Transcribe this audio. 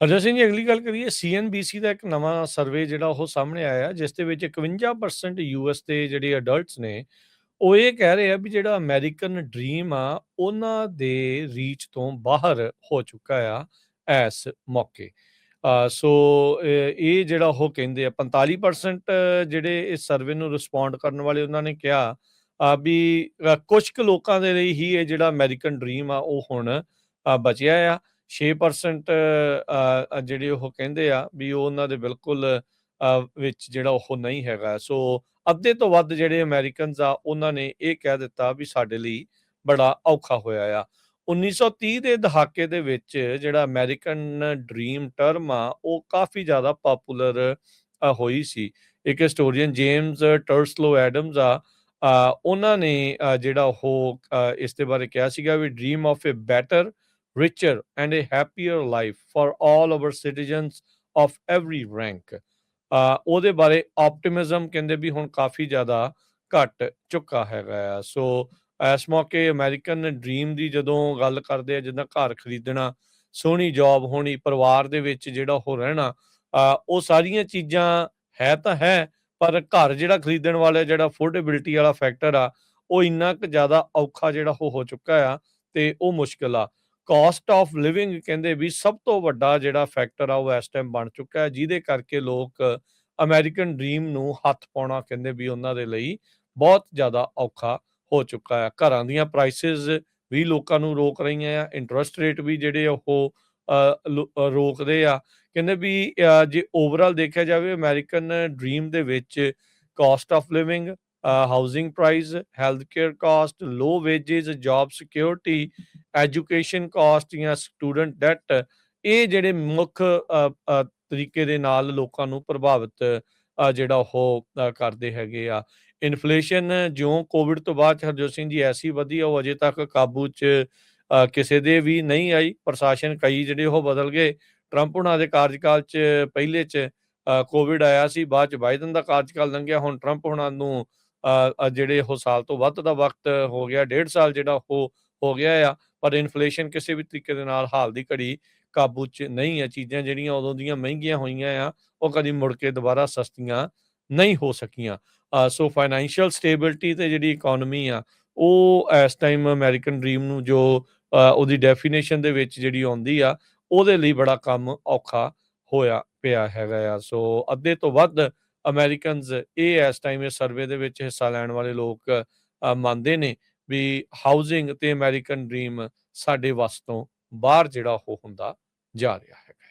ਹਰਜੋਤ ਸਿੰਘ ਜੀ, ਅਗਲੀ ਗੱਲ ਕਰੀਏ ਸੀਐਨਬੀਸੀ ਦਾ ਇੱਕ ਨਵਾਂ ਸਰਵੇ ਜਿਹੜਾ ਉਹ ਸਾਹਮਣੇ ਆਇਆ, ਜਿਸ ਦੇ ਵਿੱਚ 51% ਯੂਐਸ ਦੇ ਜਿਹੜੇ ਅਡਲਟਸ ਨੇ, ਉਹ ਇਹ ਕਹਿ ਰਹੇ ਆ ਵੀ ਜਿਹੜਾ ਅਮਰੀਕਨ ਡ੍ਰੀਮ ਆ, ਉਹਨਾਂ ਦੇ ਰੀਚ ਤੋਂ ਬਾਹਰ ਹੋ ਚੁੱਕਾ ਆ ਇਸ ਮੌਕੇ। ਸੋ ਇਹ ਜਿਹੜਾ ਉਹ ਕਹਿੰਦੇ ਆ 45% ਜਿਹੜੇ ਇਸ ਸਰਵੇ ਨੂੰ ਰਿਸਪੌਂਡ ਕਰਨ ਵਾਲੇ ਉਹਨਾਂ ਨੇ ਕਿਹਾ ਵੀ ਕੁਝ ਕੁ ਲੋਕਾਂ ਦੇ ਲਈ ਹੀ ਇਹ ਜਿਹੜਾ ਅਮਰੀਕਨ ਡ੍ਰੀਮ ਆ ਉਹ ਹੁਣ ਬਚਿਆ ਆ। 6% ਜਿਹੜੇ ਉਹ ਕਹਿੰਦੇ ਆ ਵੀ ਉਹ ਉਹਨਾਂ ਦੇ ਬਿਲਕੁਲ ਵਿੱਚ ਜਿਹੜਾ ਉਹ ਨਹੀਂ ਹੈਗਾ। ਸੋ ਅੱਧੇ ਤੋਂ ਵੱਧ ਜਿਹੜੇ ਅਮਰੀਕਨਸ ਆ ਉਹਨਾਂ ਨੇ ਇਹ ਕਹਿ ਦਿੱਤਾ ਵੀ ਸਾਡੇ ਲਈ ਬੜਾ ਔਖਾ ਹੋਇਆ ਆ। 1930 ਦੇ ਦਹਾਕੇ ਦੇ ਵਿੱਚ ਜਿਹੜਾ ਅਮਰੀਕਨ ਡ੍ਰੀਮ ਟਰਮ ਆ ਉਹ ਕਾਫੀ ਜ਼ਿਆਦਾ ਪਾਪੂਲਰ ਹੋਈ ਸੀ। ਇੱਕ ਹਿਸਟੋਰੀਅਨ ਜੇਮਸ ਟਰਸਲੋ ਐਡਮਸ ਆ, ਉਹਨਾਂ ਨੇ ਜਿਹੜਾ ਉਹ ਇਸ ਦੇ ਬਾਰੇ ਕਿਹਾ ਸੀਗਾ ਵੀ dream of a better richer and a happier life for all our citizens of every rank। ਉਹਦੇ ਬਾਰੇ ਆਪਟਿਮਿਜ਼ਮ ਕਹਿੰਦੇ ਵੀ ਹੁਣ ਕਾਫੀ ਜ਼ਿਆਦਾ ਘਟ ਚੁੱਕਾ ਹੈਗਾ ਆ। ਸੋ ਇਸ ਮੌਕੇ ਅਮਰੀਕਨ ਡ੍ਰੀਮ ਦੀ ਜਦੋਂ ਗੱਲ ਕਰਦੇ ਆ, ਜਿੱਦਾਂ ਘਰ ਖਰੀਦਣਾ, ਸੋਹਣੀ ਜੌਬ ਹੋਣੀ, ਪਰਿਵਾਰ ਦੇ ਵਿੱਚ ਜਿਹੜਾ ਉਹ ਰਹਿਣਾ, ਉਹ ਸਾਰੀਆਂ ਚੀਜ਼ਾਂ ਹੈ ਤਾਂ ਹੈ, ਪਰ ਘਰ ਜਿਹੜਾ ਖਰੀਦਣ ਵਾਲਾ ਜਿਹੜਾ ਅਫੋਰਡੇਬਿਲਿਟੀ ਵਾਲਾ ਫੈਕਟਰ ਆ ਉਹ ਇੰਨਾ ਕੁ ਜ਼ਿਆਦਾ ਔਖਾ ਜਿਹੜਾ ਉਹ ਹੋ ਚੁੱਕਾ ਆ ਤੇ ਉਹ ਮੁਸ਼ਕਿਲ ਆ। ਕਾਸਟ ਆਫ ਲਿਵਿੰਗ ਕਹਿੰਦੇ ਵੀ ਸਭ ਤੋਂ ਵੱਡਾ ਜਿਹੜਾ ਫੈਕਟਰ ਆ ਉਹ ਇਸ ਟਾਈਮ ਬਣ ਚੁੱਕਾ ਹੈ, ਜਿਹਦੇ ਕਰਕੇ ਲੋਕ ਅਮਰੀਕਨ ਡ੍ਰੀਮ ਨੂੰ ਹੱਥ ਪਾਉਣਾ ਕਹਿੰਦੇ ਵੀ ਉਹਨਾਂ ਦੇ ਲਈ ਬਹੁਤ ਜ਼ਿਆਦਾ ਔਖਾ ਹੋ ਚੁੱਕਾ ਹੈ। ਘਰਾਂ ਦੀਆਂ ਪ੍ਰਾਈਸਿਸ ਵੀ ਲੋਕਾਂ ਨੂੰ ਰੋਕ ਰਹੀਆਂ ਆ, ਇੰਟਰਸਟ ਰੇਟ ਵੀ ਜਿਹੜੇ ਉਹ ਰੋਕਦੇ ਆ। ਕਹਿੰਦੇ ਵੀ ਜੇ ਓਵਰਆਲ ਦੇਖਿਆ ਜਾਵੇ ਅਮਰੀਕਨ ਡ੍ਰੀਮ ਦੇ ਵਿੱਚ cost of living, housing price, health care cost, low wages, job security, education cost ਜਾਂ ਸਟੂਡੈਂਟ ਡੈਟ, ਇਹ ਜਿਹੜੇ ਮੁੱਖ ਤਰੀਕੇ ਦੇ ਨਾਲ ਲੋਕਾਂ ਨੂੰ ਪ੍ਰਭਾਵਿਤ ਜਿਹੜਾ ਉਹ ਕਰਦੇ ਹੈਗੇ ਆ। ਇਨਫਲੇਸ਼ਨ ਜਿਉਂ ਕੋਵਿਡ ਤੋਂ ਬਾਅਦ ਹਰਜੋਤ ਸਿੰਘ ਜੀ ਐਸੀ ਵਧੀ ਆ, ਉਹ ਅਜੇ ਤੱਕ ਕਾਬੂ 'ਚ ਕਿਸੇ ਦੇ ਵੀ ਨਹੀਂ ਆਈ। ਪ੍ਰਸ਼ਾਸਨ ਕਈ ਜਿਹੜੇ ਉਹ ਬਦਲ ਗਏ। ਟਰੰਪ ਹੁਣਾਂ ਦੇ ਕਾਰਜਕਾਲ 'ਚ ਪਹਿਲੇ 'ਚ ਕੋਵਿਡ ਆਇਆ ਸੀ, ਬਾਅਦ 'ਚ ਬਾਈਡਨ ਦਾ ਕਾਰਜਕਾਲ ਲੰਘਿਆ, ਹੁਣ ਟਰੰਪ ਹੁਣਾਂ ਨੂੰ ਜਿਹੜੇ ਉਹ ਸਾਲ ਤੋਂ ਵੱਧ ਦਾ ਵਕਤ ਹੋ ਗਿਆ, 1.5 ਸਾਲ ਜਿਹੜਾ ਉਹ ਹੋ ਗਿਆ ਆ, ਪਰ ਇਨਫਲੇਸ਼ਨ ਕਿਸੇ ਵੀ ਤਰੀਕੇ ਦੇ ਨਾਲ ਹਾਲ ਦੀ ਘੜੀ ਕਾਬੂ 'ਚ ਨਹੀਂ ਹੈ। ਚੀਜ਼ਾਂ ਜਿਹੜੀਆਂ ਉਦੋਂ ਦੀਆਂ ਮਹਿੰਗੀਆਂ ਹੋਈਆਂ ਆ ਉਹ ਕਦੀ ਮੁੜ ਕੇ ਦੁਬਾਰਾ ਸਸਤੀਆਂ ਨਹੀਂ ਹੋ ਸਕੀਆਂ। ਸੋ ਫਾਈਨੈਂਸ਼ੀਅਲ ਸਟੇਬਿਲਿਟੀ ਤੇ ਜਿਹੜੀ ਇਕੋਨਮੀ ਆ ਉਹ ਇਸ ਟਾਈਮ ਅਮਰੀਕਨ ਡ੍ਰੀਮ ਨੂੰ ਜੋ ਉਹਦੀ ਡੈਫੀਨੇਸ਼ਨ ਦੇ ਵਿੱਚ ਜਿਹੜੀ ਆਉਂਦੀ ਆ, ਉਹਦੇ ਲਈ ਬੜਾ ਕੰਮ ਔਖਾ ਹੋਇਆ ਪਿਆ ਹੈਗਾ ਆ। ਸੋ ਅੱਧੇ ਤੋਂ ਵੱਧ ਅਮਰੀਕਨਸ ਇਹ ਇਸ ਟਾਈਮ ਇਸ ਸਰਵੇ ਦੇ ਵਿੱਚ ਹਿੱਸਾ ਲੈਣ ਵਾਲੇ ਲੋਕ ਮੰਨਦੇ ਨੇ ਵੀ ਹਾਊਸਿੰਗ ਤੇ ਅਮਰੀਕਨ ਡ੍ਰੀਮ ਸਾਡੇ ਵੱਸ ਤੋਂ ਬਾਹਰ ਜਿਹੜਾ ਉਹ ਹੁੰਦਾ ਜਾ ਰਿਹਾ ਹੈ।